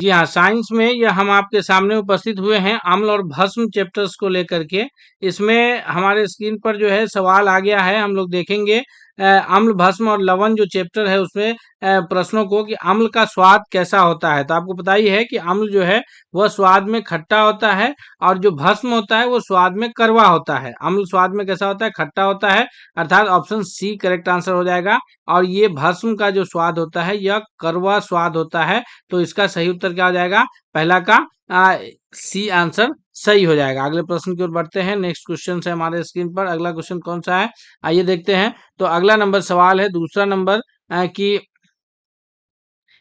जी हाँ, साइंस में ये हम आपके सामने उपस्थित हुए हैं अम्ल और भस्म चैप्टर्स को लेकर के। इसमें हमारे स्क्रीन पर जो है सवाल आ गया है, हम लोग देखेंगे अम्ल, भस्म और लवण जो चैप्टर है उसमें प्रश्नों को कि अम्ल का स्वाद कैसा होता है। तो आपको पता ही है कि अम्ल जो है वह स्वाद में खट्टा होता है और जो भस्म होता है वो स्वाद में कड़वा होता है। अम्ल स्वाद में कैसा होता है? खट्टा होता है, अर्थात ऑप्शन सी करेक्ट आंसर हो जाएगा। और ये भस्म का जो स्वाद होता है यह कड़वा स्वाद होता है। तो इसका सही उत्तर क्या हो जाएगा? पहला का सी आंसर सही हो जाएगा। अगले प्रश्न की ओर बढ़ते हैं। नेक्स्ट क्वेश्चन है हमारे स्क्रीन पर। अगला क्वेश्चन कौन सा है, आइए देखते हैं। तो अगला नंबर सवाल है, दूसरा नंबर कि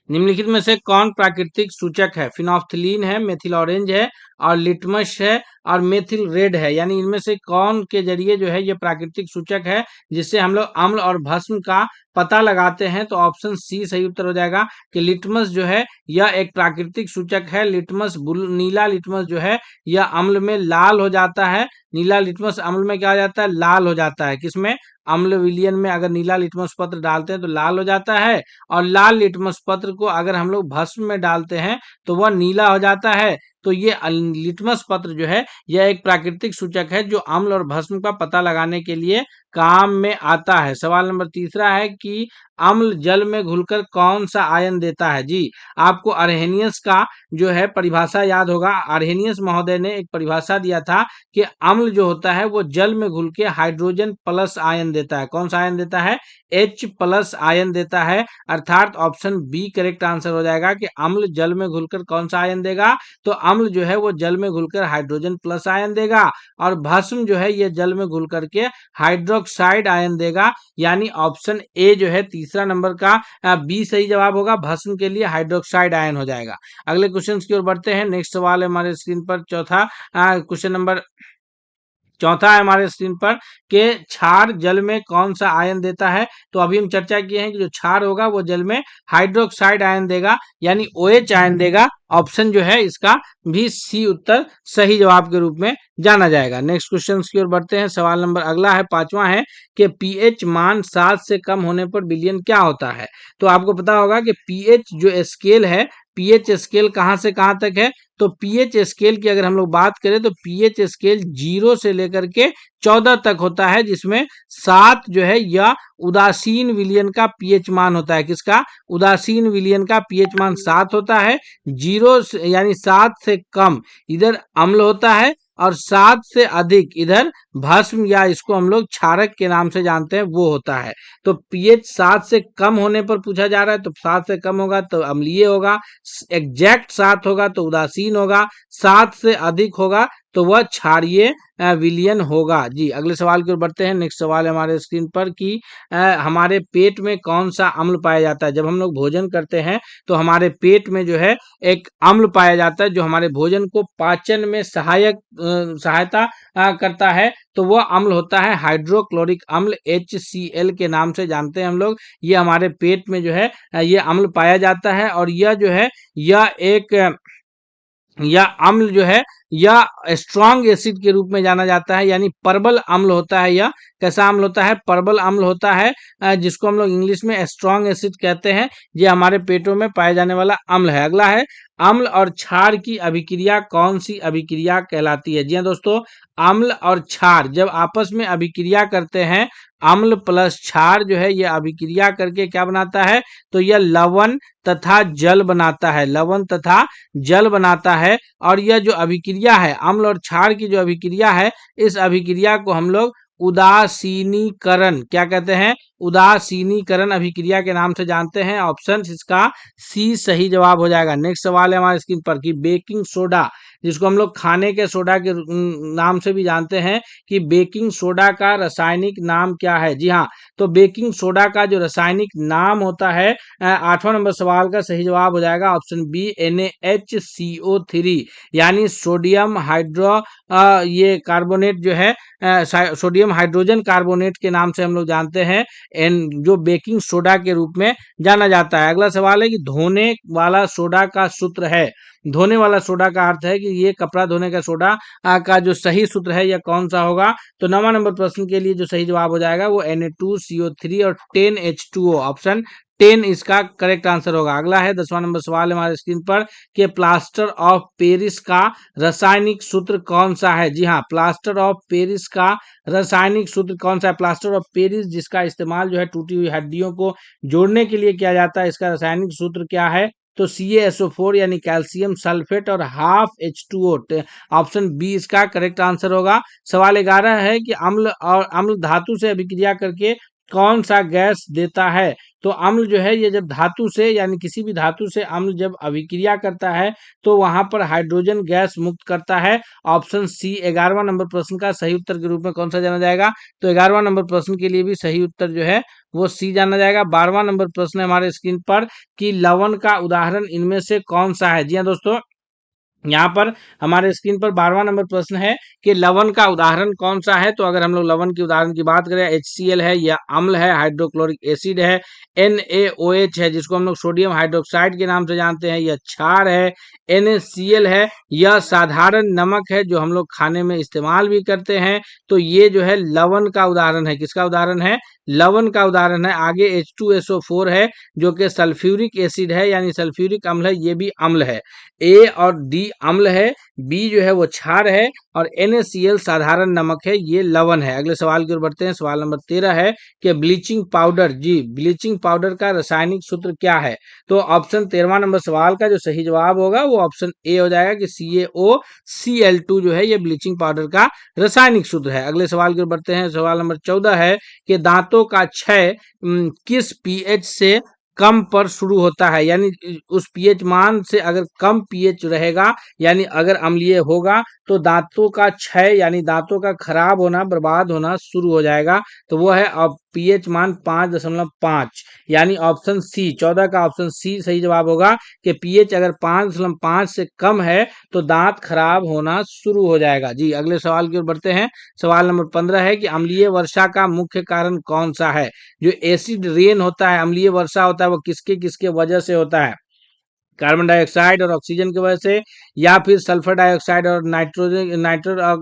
निम्नलिखित में से कौन प्राकृतिक सूचक है? फिनोल्फ्थालीन है, मेथिल ऑरेंज है और लिटमस है और मेथिल रेड है। यानी इनमें से कौन के जरिए जो है ये प्राकृतिक सूचक है जिससे हम लोग अम्ल और भस्म का पता लगाते हैं? तो ऑप्शन सी सही उत्तर हो जाएगा कि लिटमस जो है यह एक प्राकृतिक सूचक है। लिटमस नीला लिटमस जो है यह अम्ल में लाल हो जाता है। नीला लिटमस अम्ल में क्या हो जाता है? लाल हो जाता है। किसमें? अम्ल विलयन में अगर नीला लिटमस पत्र डालते हैं तो लाल हो जाता है, और लाल लिटमस पत्र को अगर हम लोग भस्म में डालते हैं तो वह नीला हो जाता है। तो ये लिटमस पत्र जो है यह एक प्राकृतिक सूचक है जो अम्ल और भस्म का पता लगाने के लिए काम में आता है। सवाल नंबर तीसरा है कि अम्ल जल में घुलकर कौन सा आयन देता है? जी, आपको अर्हेनियस का जो है परिभाषा याद होगा। अर्हेनियस महोदय ने एक परिभाषा दिया था कि अम्ल जो होता है वो जल में घुल के हाइड्रोजन प्लस आयन देता है। कौन सा आयन देता है? H प्लस आयन देता है। अर्थात ऑप्शन बी करेक्ट आंसर हो जाएगा कि अम्ल जल में घुलकर कौन सा आयन देगा? तो अम्ल जो है वो जल में घुलकर हाइड्रोजन प्लस आयन देगा, और भस्म जो है ये जल में घुल करके हाइड्रोक्साइड आयन देगा। यानी ऑप्शन ए जो है तीसरा नंबर का बी सही जवाब होगा। भस्म के लिए हाइड्रोक्साइड आयन हो जाएगा। अगले क्वेश्चन की ओर बढ़ते हैं। नेक्स्ट सवाल है हमारे स्क्रीन पर, चौथा क्वेश्चन नंबर चौथा है हमारे स्क्रीन पर कि क्षार जल में कौन सा आयन देता है? तो अभी हम चर्चा किए हैं कि जो क्षार होगा वो जल में हाइड्रोक्साइड आयन देगा, यानी OH आयन देगा। ऑप्शन जो है इसका भी सी उत्तर सही जवाब के रूप में जाना जाएगा। नेक्स्ट क्वेश्चन की ओर बढ़ते हैं। सवाल नंबर अगला है, पांचवा है कि पीएच मान 7 से कम होने पर विलयन क्या होता है? तो आपको पता होगा कि पीएच जो स्केल है, पीएच स्केल कहाँ से कहाँ तक है? तो पीएच स्केल की अगर हम लोग बात करें तो पीएच स्केल 0 से लेकर के 14 तक होता है, जिसमें 7 जो है यह उदासीन विलयन का पीएच मान होता है। किसका? उदासीन विलयन का पीएच मान 7 होता है। 0 यानी 7 से कम इधर अम्ल होता है, और 7 से अधिक इधर भस्म, या इसको हम लोग क्षारक के नाम से जानते हैं, वो होता है। तो पीएच 7 से कम होने पर पूछा जा रहा है, तो 7 से कम होगा तो अम्लीय होगा, एग्जैक्ट 7 होगा तो उदासीन होगा, 7 से अधिक होगा तो वह क्षारीय विलयन होगा। जी, अगले सवाल की ओर बढ़ते हैं। नेक्स्ट सवाल है हमारे स्क्रीन पर कि हमारे पेट में कौन सा अम्ल पाया जाता है? जब हम लोग भोजन करते हैं तो हमारे पेट में जो है एक अम्ल पाया जाता है जो हमारे भोजन को पाचन में सहायता करता है। तो वह अम्ल होता है हाइड्रोक्लोरिक अम्ल, HCl के नाम से जानते हैं हम लोग। ये हमारे पेट में जो है ये अम्ल पाया जाता है, और यह जो है यह अम्ल जो है यह स्ट्रॉन्ग एसिड के रूप में जाना जाता है, यानी परबल अम्ल होता है। यह कैसा अम्ल होता है? परबल अम्ल होता है, जिसको हम लोग इंग्लिश में स्ट्रॉन्ग एसिड कहते हैं। ये हमारे पेटों में पाया जाने वाला अम्ल है। अगला है, अम्ल और क्षार की अभिक्रिया कौन सी अभिक्रिया कहलाती है? जी हाँ दोस्तों, अम्ल और क्षार जब आपस में अभिक्रिया करते हैं, अम्ल प्लस क्षार जो है यह अभिक्रिया करके क्या बनाता है? तो यह लवण तथा जल बनाता है। लवण तथा जल बनाता है। और यह जो अभिक्रिया है, अम्ल और क्षार की जो अभिक्रिया है, इस अभिक्रिया को हम लोग उदासीनीकरण क्या कहते हैं? उदासीनीकरण अभिक्रिया के नाम से जानते हैं। ऑप्शन इसका सी सही जवाब हो जाएगा। नेक्स्ट सवाल है हमारे स्क्रीन पर कि बेकिंग सोडा, जिसको हम लोग खाने के सोडा के नाम से भी जानते हैं, कि बेकिंग सोडा का रासायनिक नाम क्या है? जी हाँ, तो बेकिंग सोडा का जो रासायनिक नाम होता है, 8वां नंबर सवाल का सही जवाब हो जाएगा ऑप्शन बी NaHCO3, यानी सोडियम हाइड्रो ये कार्बोनेट जो है सोडियम हाइड्रोजन कार्बोनेट के नाम से हम लोग जानते हैं, जो बेकिंग सोडा के रूप में जाना जाता है। अगला सवाल है कि धोने वाला सोडा का सूत्र है। धोने वाला सोडा का अर्थ है कि ये कपड़ा धोने का सोडा का जो सही सूत्र है यह कौन सा होगा? तो 9वां नंबर प्रश्न के लिए जो सही जवाब हो जाएगा वो Na2CO3 और 10H2O, ऑप्शन 10 इसका करेक्ट आंसर होगा। अगला है 10वां नंबर सवाल हमारे स्क्रीन पर कि प्लास्टर ऑफ पेरिस का रासायनिक सूत्र कौन सा है। जी हाँ, प्लास्टर ऑफ पेरिस का रासायनिक सूत्र कौन सा है। प्लास्टर ऑफ पेरिस जिसका इस्तेमाल जो है टूटी हुई हड्डियों को जोड़ने के लिए किया जाता है, इसका रासायनिक सूत्र क्या है। तो CaSO4 यानी कैल्शियम सल्फेट और हाफ H2O, ऑप्शन बी इसका करेक्ट आंसर होगा। सवाल 11 है कि अम्ल और अम्ल धातु से अभिक्रिया करके कौन सा गैस देता है। तो अम्ल जो है ये जब धातु से यानी किसी भी धातु से अम्ल जब अभिक्रिया करता है तो वहां पर हाइड्रोजन गैस मुक्त करता है। ऑप्शन सी 11वां नंबर प्रश्न का सही उत्तर के रूप में कौन सा जाना जाएगा। तो 11वां नंबर प्रश्न के लिए भी सही उत्तर जो है वो सी जाना जाएगा। 12वां नंबर प्रश्न है हमारे स्क्रीन पर कि लवण का उदाहरण इनमें से कौन सा है। जी हाँ दोस्तों, यहाँ पर हमारे स्क्रीन पर 12वां नंबर प्रश्न है कि लवण का उदाहरण कौन सा है। तो अगर हम लोग लवण के उदाहरण की बात करें, HCl है या अम्ल है, हाइड्रोक्लोरिक एसिड है, NaOH है जिसको हम लोग सोडियम हाइड्रोक्साइड के नाम से जानते हैं, या क्षार है, NaCl है, यह साधारण नमक है जो हम लोग खाने में इस्तेमाल भी करते हैं। तो ये जो है लवण का उदाहरण है। किसका उदाहरण है। लवण का उदाहरण है। आगे H2SO4 है जो कि सल्फ्यूरिक एसिड है यानी सल्फ्यूरिक अम्ल है, ये भी अम्ल है। ए और डी अम्ल है, बी जो है वो क्षार है और NaCl साधारण नमक है, ये लवण है। अगले सवाल की ओर बढ़ते हैं। सवाल नंबर 13 है कि ब्लीचिंग पाउडर, जी ब्लीचिंग पाउडर का रासायनिक सूत्र क्या है। तो ऑप्शन 13वां नंबर सवाल का जो सही जवाब होगा वो ऑप्शन ए हो जाएगा कि CaOCl2 जो है ये ब्लीचिंग पाउडर का रासायनिक सूत्र है। अगले सवाल की ओर बढ़ते हैं। सवाल नंबर 14 है कि दांतों का क्षय किस पीएच से कम पर शुरू होता है, यानी उस पीएच मान से अगर कम पीएच रहेगा यानी अगर अम्लीय होगा तो दांतों का क्षय यानी दांतों का खराब होना, बर्बाद होना शुरू हो जाएगा। तो वो है अब पीएच मान 5.5 यानी ऑप्शन सी 14 का ऑप्शन सी सही जवाब होगा कि पीएच अगर 5.5 से कम है तो दांत खराब होना शुरू हो जाएगा। जी अगले सवाल की ओर बढ़ते हैं। सवाल नंबर 15 है कि अम्लीय वर्षा का मुख्य कारण कौन सा है। जो एसिड रेन होता है, अम्लीय वर्षा होता है, वो किसके किसके वजह से होता है। कार्बन डाइऑक्साइड और ऑक्सीजन की वजह से, या फिर सल्फर डाइऑक्साइड और नाइट्रो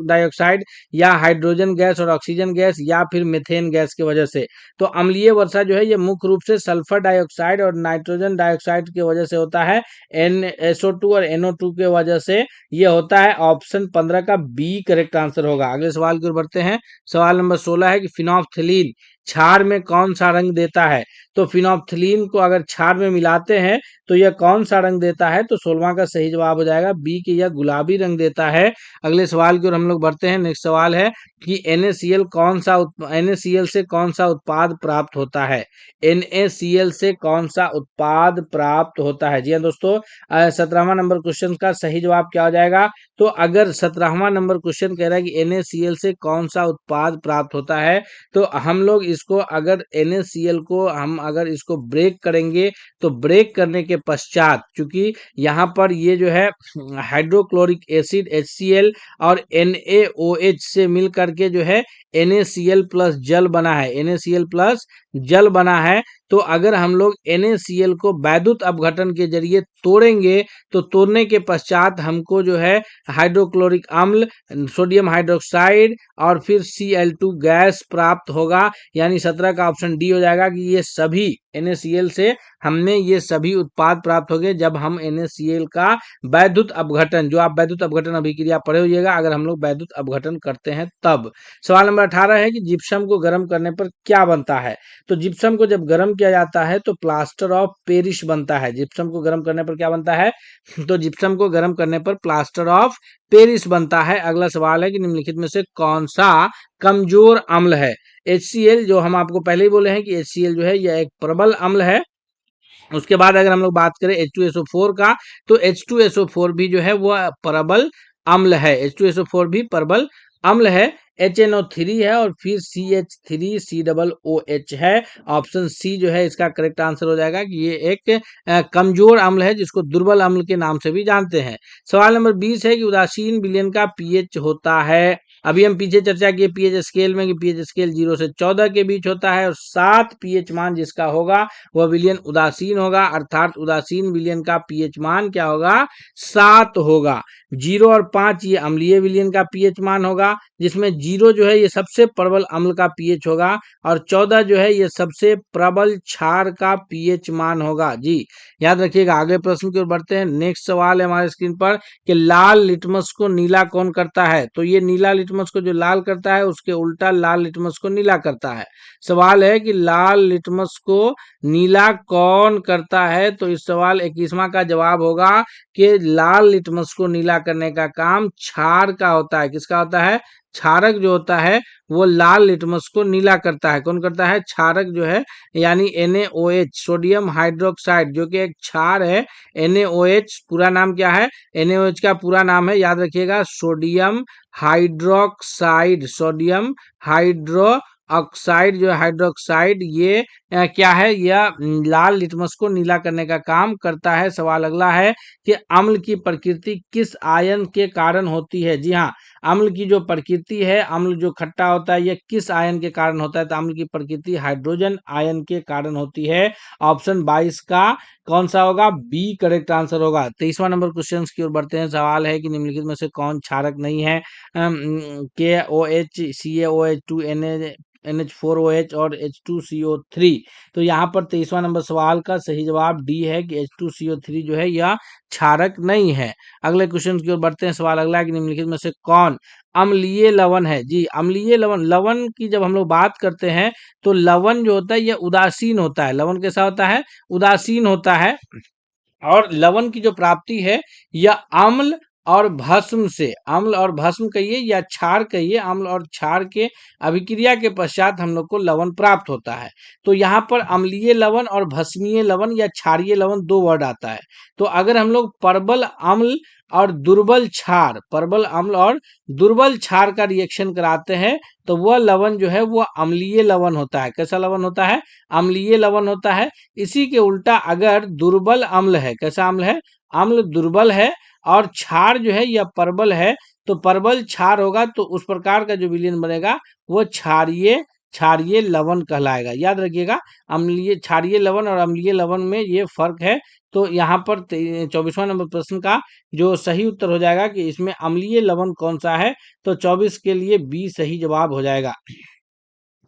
डाइऑक्साइड, या हाइड्रोजन गैस और ऑक्सीजन गैस, या फिर मीथेन गैस की वजह से। तो अम्लीय वर्षा जो है ये मुख्य रूप से सल्फर डाइऑक्साइड और नाइट्रोजन डाइऑक्साइड की वजह से होता है। NSO2 और NO2 की वजह से ये होता है। ऑप्शन 15 का बी करेक्ट आंसर होगा। अगले सवाल की ओर बढ़ते हैं। सवाल नंबर 16 है कि फिनोल्फ्थलीन क्षार में कौन सा रंग देता है। तो फिनोल्फ्थलीन को अगर क्षार में मिलाते हैं तो यह कौन सा रंग देता है। तो 16वां का सही जवाब हो जाएगा बी कि यह गुलाबी रंग देता है। अगले सवाल की ओर हम लोग बढ़ते हैं। नेक्स्ट सवाल है कि NaCl से कौन सा उत्पाद प्राप्त होता है। NaCl से कौन सा उत्पाद प्राप्त होता है। जी हाँ दोस्तों, 17वां नंबर क्वेश्चन का सही जवाब क्या हो जाएगा। तो अगर 17वां नंबर क्वेश्चन कह रहा है कि NaCl से कौन सा उत्पाद प्राप्त होता है, तो हम लोग इसको अगर NaCl को हम अगर इसको ब्रेक करेंगे तो ब्रेक करने के पश्चात, चूंकि यहाँ पर ये जो है हाइड्रोक्लोरिक एसिड HCl और NaOH से मिल करके जो है NaCl प्लस जल बना है, NaCl प्लस जल बना है। तो अगर हम लोग NaCl को वैद्युत अपघटन के जरिए तोड़ेंगे तो तोड़ने के पश्चात हमको जो है हाइड्रोक्लोरिक अम्ल, सोडियम हाइड्रोक्साइड और फिर Cl2 गैस प्राप्त होगा। यानी 17 का ऑप्शन डी हो जाएगा कि ये सभी NaCl से हमें ये सभी उत्पाद प्राप्त हो गए जब हम NaCl का वैद्युत अपघटन, जो आप वैद्युत अपघटन अभिक्रिया पढ़े होइएगा, अगर हम लोग वैद्युत अपघटन करते हैं तब। सवाल नंबर 18 है कि जिप्सम को गर्म करने पर क्या बनता है। तो जिप्सम को जब गर्म किया जाता है तो प्लास्टर ऑफ पेरिस बनता है। जिप्सम को गर्म करने पर क्या बनता है। तो जिप्सम को गर्म करने पर प्लास्टर ऑफ पेरिस बनता है। अगला सवाल है कि निम्नलिखित में से कौन सा कमजोर अम्ल है। HCl, जो हम आपको पहले ही बोले हैं कि HCl जो है यह एक प्रबल अम्ल है। उसके बाद अगर हम लोग बात करें H2SO4 का, तो H2SO4 भी जो है वह प्रबल अम्ल है। H2SO4 भी प्रबल अम्ल है। HNO3 है और फिर CH3COOH है। ऑप्शन सी जो है इसका करेक्ट आंसर हो जाएगा कि ये एक कमजोर अम्ल है जिसको दुर्बल अम्ल के नाम से भी जानते हैं। सवाल नंबर 20 है कि उदासीन विलयन का पीएच होता है। अभी हम पीछे चर्चा किए पीएच स्केल में कि पीएच स्केल 0 से 14 के बीच होता है और 7 पीएच मान जिसका होगा वह विलयन उदासीन होगा, अर्थात उदासीन विलयन का पीएच मान क्या होगा, 7 होगा। 0 और 5 ये अम्लीय विलयन का पीएच मान होगा, जिसमें 0 जो है ये सबसे प्रबल अम्ल का पीएच होगा और 14 जो है ये सबसे प्रबल क्षार का पीएच मान होगा। जी याद रखिएगा। आगे प्रश्न की ओर बढ़ते हैं। नेक्स्ट सवाल है हमारे स्क्रीन पर कि लाल लिटमस को नीला कौन करता है। तो ये नीला लिटमस को जो लाल करता है उसके उल्टा लाल लिटमस को नीला करता है। सवाल है कि लाल लिटमस को नीला कौन करता है। तो इस सवाल 21वां का जवाब होगा कि लाल लिटमस को नीला करने का काम क्षार का होता है। किसका होता है, क्षारक जो होता है वो लाल लिटमस को नीला करता है। कौन करता है, क्षारक जो है यानी NaOH सोडियम हाइड्रोक्साइड जो कि एक क्षार है। NaOH पूरा नाम क्या है, NaOH का पूरा नाम है याद रखिएगा sodium hydroxide. Sodium hydro oxide जो है हाइड्रोक्साइड ये क्या है, यह लाल लिटमस को नीला करने का काम करता है। सवाल अगला है कि अम्ल की प्रकृति किस आयन के कारण होती है। जी हाँ, अम्ल की जो प्रकृति है, अम्ल जो खट्टा होता है यह किस आयन के कारण होता है। तो अम्ल की प्रकृति हाइड्रोजन आयन के कारण होती है। ऑप्शन 22 का कौन सा होगा, बी करेक्ट आंसर होगा। 23वां नंबर क्वेश्चन की ओर बढ़ते हैं। सवाल है कि निम्नलिखित में से कौन क्षारक नहीं है। KOH CaOH2 NH4OH और H2CO3। तो यहाँ पर 23वां नंबर सवाल का सही जवाब डी है कि H2CO3 जो है यह क्षारक नहीं है। अगले क्वेश्चन की ओर बढ़ते हैं। सवाल अगला है कि निम्नलिखित में से कौन अम्लीय लवण है। जी अम्लीय लवण, लवण की जब हम लोग बात करते हैं तो लवण जो होता है यह उदासीन होता है। लवण कैसा होता है, उदासीन होता है। और लवण की जो प्राप्ति है यह अम्ल और भस्म से, अम्ल और भस्म कहिए या क्षार कहिए, अम्ल और क्षार के अभिक्रिया के पश्चात हम लोग को लवण प्राप्त होता है। तो यहाँ पर अम्लीय लवण और भस्मीय लवण या क्षारीय लवण दो वर्ड आता है। तो अगर हम लोग प्रबल अम्ल और दुर्बल क्षार, प्रबल अम्ल और दुर्बल क्षार का रिएक्शन कराते हैं तो वह लवण जो है वह अम्लीय लवण होता है। कैसा लवण होता है, अम्लीय लवण होता है। इसी के उल्टा अगर दुर्बल अम्ल है, कैसा अम्ल है, अम्ल दुर्बल है और क्षार जो है यह प्रबल है तो प्रबल क्षार होगा तो उस प्रकार का जो विलयन बनेगा वो क्षारीय क्षारीय लवण कहलाएगा। याद रखिएगा, अम्लीय क्षारीय लवण और अम्लीय लवण में ये फर्क है। तो यहाँ पर 24वां नंबर प्रश्न का जो सही उत्तर हो जाएगा कि इसमें अम्लीय लवण कौन सा है। तो 24 के लिए बी सही जवाब हो जाएगा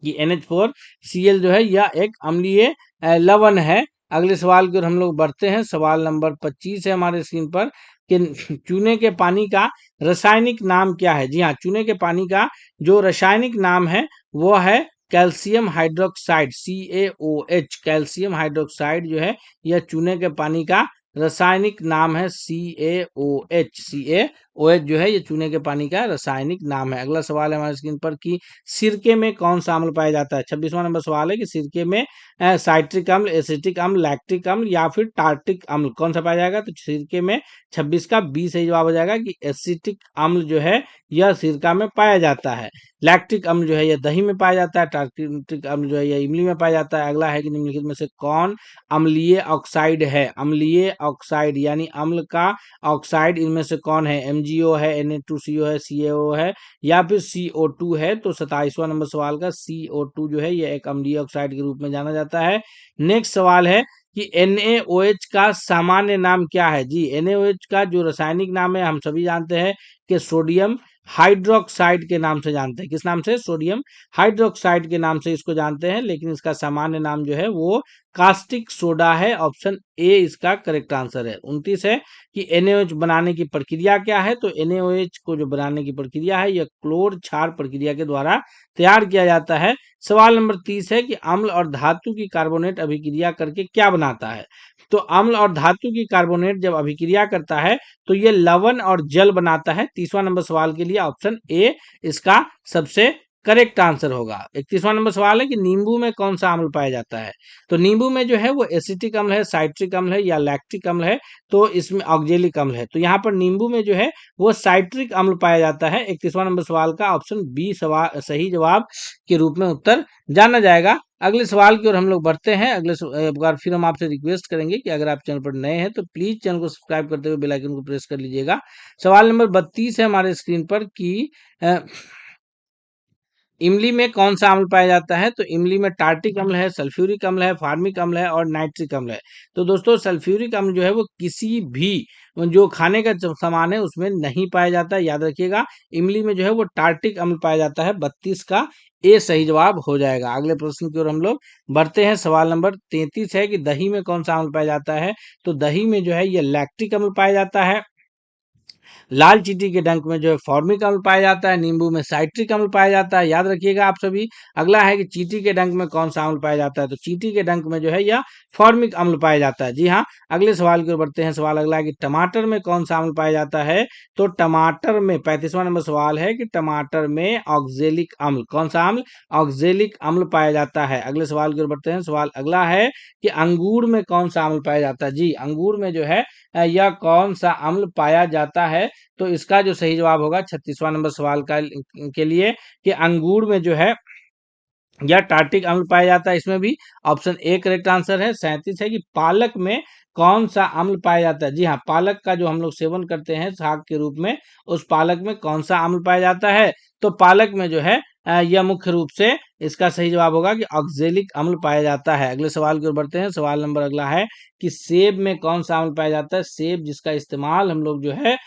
कि NH4Cl जो है यह एक अम्लीय लवण है। अगले सवाल की ओर हम लोग बढ़ते हैं। सवाल नंबर 25 है हमारे स्क्रीन पर कि चूने के पानी का रासायनिक नाम क्या है। जी हाँ, चूने के पानी का जो रासायनिक नाम है वो है calcium hydroxide, CaOH। Calcium hydroxide जो है यह चूने के पानी का रासायनिक नाम है CaOH। CaOH जो है ये चूने के पानी का रासायनिक नाम है। अगला सवाल है हमारे स्क्रीन पर कि सिरके में कौन सा अम्ल पाया जाता है। 26वां नंबर सवाल है कि सिरके में साइट्रिक अम्ल, एसिटिक अम्ल, लैक्टिक अम्ल या फिर टार्टिक अम्ल कौन सा पाया जाएगा। तो सिरके में 26 का बी सही जवाब हो जाएगा कि एसिटिक अम्ल जो है यह सिरका में पाया जाता है। लैक्टिक अम्ल जो है यह दही में पाया जाता है। टार्टिक अम्ल जो है यह इमली में पाया जाता है। अगला है कि निम्नलिखित में से कौन अम्लीय ऑक्साइड है। अम्लीय ऑक्साइड यानी अम्ल का ऑक्साइड इनमें से कौन है, MgO है, Na2CO है, CaO है या फिर CO2 है। तो 27वां नंबर सवाल का CO2 जो है यह एक अम्लीय ऑक्साइड के रूप में जाना जाता है। नेक्स्ट सवाल है कि NaOH का सामान्य नाम क्या है। जी NaOH का जो रासायनिक नाम है हम सभी जानते हैं कि सोडियम हाइड्रोक्साइड के नाम से जानते हैं। किस नाम से, सोडियम हाइड्रोक्साइड के नाम से इसको जानते हैं, लेकिन इसका सामान्य नाम जो है वो कास्टिक सोडा है। ऑप्शन ए इसका करेक्ट आंसर है। 29 है कि NaOH बनाने की प्रक्रिया क्या है। तो NaOH को जो बनाने की प्रक्रिया है यह क्लोर क्षार प्रक्रिया के द्वारा तैयार किया जाता है। सवाल नंबर 30 है कि अम्ल और धातु की कार्बोनेट अभिक्रिया करके क्या बनाता है। तो अम्ल और धातु की कार्बोनेट जब अभिक्रिया करता है तो ये लवण और जल बनाता है। 30वां नंबर सवाल के लिए ऑप्शन ए इसका सबसे करेक्ट आंसर होगा। 31वां नंबर सवाल है कि नींबू में कौन सा अम्ल पाया जाता है। तो नींबू में जो है वो एसिटिक अम्ल है, साइट्रिक अम्ल है या लैक्टिक अम्ल है। तो इसमें ऑक्जेलिक अम्ल है। तो यहाँ पर नींबू में जो है वो साइट्रिक अम्ल पाया जाता है। 31वां नंबर सवाल का ऑप्शन बी सही जवाब के रूप में उत्तर जाना जाएगा। अगले सवाल की ओर हम लोग बढ़ते हैं। एक बार फिर हम आपसे रिक्वेस्ट करेंगे कि अगर आप चैनल पर नए हैं तो प्लीज चैनल को सब्सक्राइब करते हुए बेल आइकन को प्रेस कर लीजिएगा। सवाल नंबर 32 है हमारे स्क्रीन पर कि इमली में कौन सा अम्ल पाया जाता है? तो इमली में टार्टिक अम्ल है, सल्फ्यूरिक अम्ल है, फार्मिक अम्ल है और नाइट्रिक अम्ल है। तो दोस्तों सल्फ्यूरिक अम्ल जो है वो किसी भी जो खाने का सामान है उसमें नहीं पाया जाता है, याद रखिएगा। इमली में जो है वो टार्टिक अम्ल पाया जाता है। 32 का ए सही जवाब हो जाएगा। अगले प्रश्न की ओर हम लोग बढ़ते हैं। सवाल नंबर 33 है कि दही में कौन सा अम्ल पाया जाता है? तो दही में जो है ये लैक्टिक अम्ल पाया जाता है। लाल चींटी के डंक में जो है फॉर्मिक अम्ल पाया जाता है। नींबू में साइट्रिक अम्ल पाया जाता है। याद रखिएगा आप सभी। अगला है कि चींटी के डंक में कौन सा अम्ल पाया जाता है? तो चींटी के डंक में जो है यह फॉर्मिक अम्ल पाया जाता है। जी हाँ। अगले सवाल की ओर बढ़ते हैं। सवाल अगला है कि टमाटर में कौन सा अम्ल पाया जाता है? तो टमाटर में 35वां नंबर सवाल है कि टमाटर में ऑक्जेलिक अम्ल, कौन सा अम्ल? ऑक्जेलिक अम्ल पाया जाता है। अगले सवाल की ओर बढ़ते हैं। सवाल अगला है कि अंगूर में कौन सा अम्ल पाया जाता है? जी, अंगूर में जो है यह कौन सा अम्ल पाया जाता है? तो इसका जो सही जवाब होगा 36वां नंबर सवाल का के लिए कि अंगूर में जो है या टार्टिक अम्ल पाया जाता है। इसमें भी ऑप्शन ए करेक्ट आंसर है। 37 है कि पालक में कौन सा अम्ल पाया जाता है? जी हाँ, पालक का जो हम लोग सेवन करते हैं शाक के रूप में, उस पालक में कौन सा अम्ल पाया जाता है? तो पालक में जो है यह मुख्य रूप से इसका सही जवाब होगा कि ऑक्जेलिक अम्ल पाया जाता है। अगले सवाल की ओर बढ़ते हैं। सवाल नंबर अगला है कि सेब में कौन सा अम्ल पाया जाता है? सेब जिसका इस्तेमाल हम लोग जो है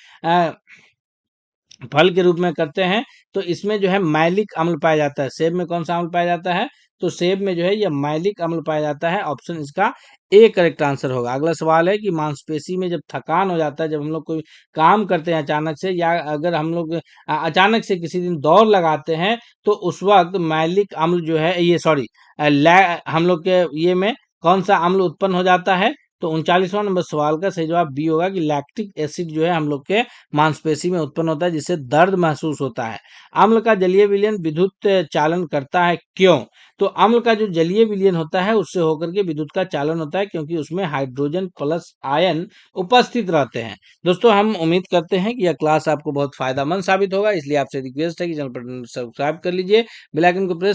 फल के रूप में करते हैं, तो इसमें जो है मैलिक अम्ल पाया जाता है। सेब में कौन सा अम्ल पाया जाता है? तो सेब में जो है यह मैलिक अम्ल पाया जाता है। ऑप्शन इसका ए करेक्ट आंसर होगा। अगला सवाल है कि मांसपेशी में जब थकान हो जाता है, जब हम लोग कोई काम करते हैं अचानक से, या अगर हम लोग अचानक से किसी दिन दौड़ लगाते हैं, तो उस वक्त मैलिक अम्ल जो है ये सॉरी हम लोग के ये में कौन सा अम्ल उत्पन्न हो जाता है? तो 39वां नंबर सवाल का सही जवाब बी होगा कि लैक्टिक एसिड जो है हम लोग के मांसपेशी में उत्पन्न होता है, जिससे दर्द महसूस होता है। अम्ल का जलीय विलयन विद्युत चालन करता है, क्यों? तो अम्ल का जो जलीय विलयन होता है उससे होकर के विद्युत का चालन होता है, क्योंकि उसमें हाइड्रोजन प्लस आयन उपस्थित रहते हैं। दोस्तों हम उम्मीद करते हैं कि यह क्लास आपको बहुत फायदेमंद साबित होगा, इसलिए आपसे रिक्वेस्ट है कि चैनल पर सब्सक्राइब कर लीजिए, बेल आइकन को प्रेस